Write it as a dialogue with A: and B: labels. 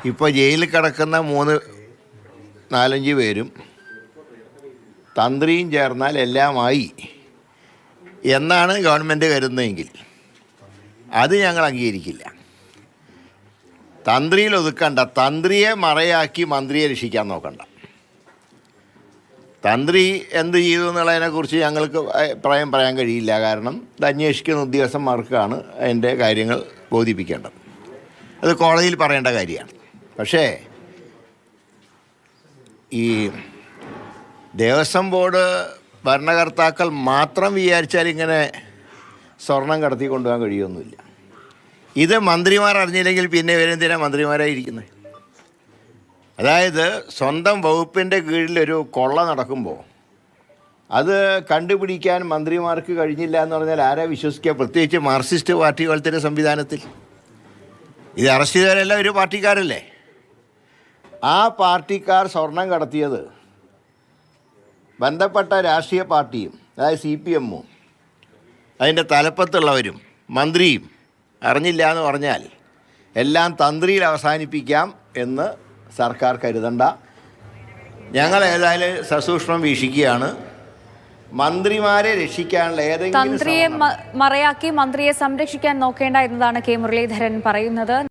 A: ഇപ്പോൾ ജയിലിൽ കിടക്കുന്ന 4-5 പേരും തന്ത്രിയും ചേർന്നാൽ എല്ലാമായി എന്നാണ് ഗവൺമെൻറ് കരുതുന്നതെങ്കിൽ അത് ഞങ്ങൾ അംഗീകരിക്കില്ല. തന്ത്രിയിൽ ഒതുക്കണ്ട, തന്ത്രിയെ മറയാക്കി മന്ത്രിയെ രക്ഷിക്കാൻ നോക്കണ്ട. തന്ത്രി എന്ത് ചെയ്തു എന്നുള്ളതിനെക്കുറിച്ച് ഞങ്ങൾക്ക് അഭിപ്രായം പറയാൻ കഴിയില്ല. കാരണം ഇത് അന്വേഷിക്കുന്ന ഉദ്യോഗസ്ഥന്മാർക്കാണ് അതിൻ്റെ കാര്യങ്ങൾ ബോധിപ്പിക്കേണ്ടത്. അത് കോടതിയിൽ പറയേണ്ട കാര്യമാണ്. പക്ഷേ ഈ ദേവസ്വം ബോർഡ് ഭരണകർത്താക്കൾ മാത്രം വിചാരിച്ചാൽ ഇങ്ങനെ സ്വർണം കടത്തി കൊണ്ടുപോകാൻ കഴിയുമൊന്നുമില്ല. ഇത് മന്ത്രിമാർ അറിഞ്ഞില്ലെങ്കിൽ പിന്നെ ഇവരെന്തിനാണ് മന്ത്രിമാരായിരിക്കുന്നത്? അതായത് സ്വന്തം വകുപ്പിൻ്റെ കീഴിലൊരു കൊള്ള നടക്കുമ്പോൾ അത് കണ്ടുപിടിക്കാൻ മന്ത്രിമാർക്ക് കഴിഞ്ഞില്ല എന്ന് പറഞ്ഞാൽ ആരാ വിശ്വസിക്കുക? പ്രത്യേകിച്ച് മാർക്സിസ്റ്റ് പാർട്ടി പോലത്തെ സംവിധാനത്തിൽ. ഇത് അറസ്റ്റ് ചെയ്തവരെല്ലാം ഒരു പാർട്ടിക്കാരല്ലേ? ആ പാർട്ടിക്കാർ സ്വർണം കടത്തിയത് ബന്ധപ്പെട്ട രാഷ്ട്രീയ പാർട്ടിയും, അതായത് CPM-ഉം അതിൻ്റെ തലപ്പത്തുള്ളവരും മന്ത്രിയും അറിഞ്ഞില്ല എന്ന് പറഞ്ഞാൽ എല്ലാം തന്ത്രിയിൽ അവസാനിപ്പിക്കാം എന്ന് സർക്കാർ കരുതണ്ട. ഞങ്ങൾ ഏതായാലും സസൂക്ഷ്മം വീക്ഷിക്കുകയാണ്. മന്ത്രിമാരെ രക്ഷിക്കാനുള്ള ഏതെങ്കിലും
B: തന്ത്രിയെ മറയാക്കി മന്ത്രിയെ സംരക്ഷിക്കാൻ നോക്കേണ്ട എന്നതാണ് കെ മുരളീധരൻ പറയുന്നത്.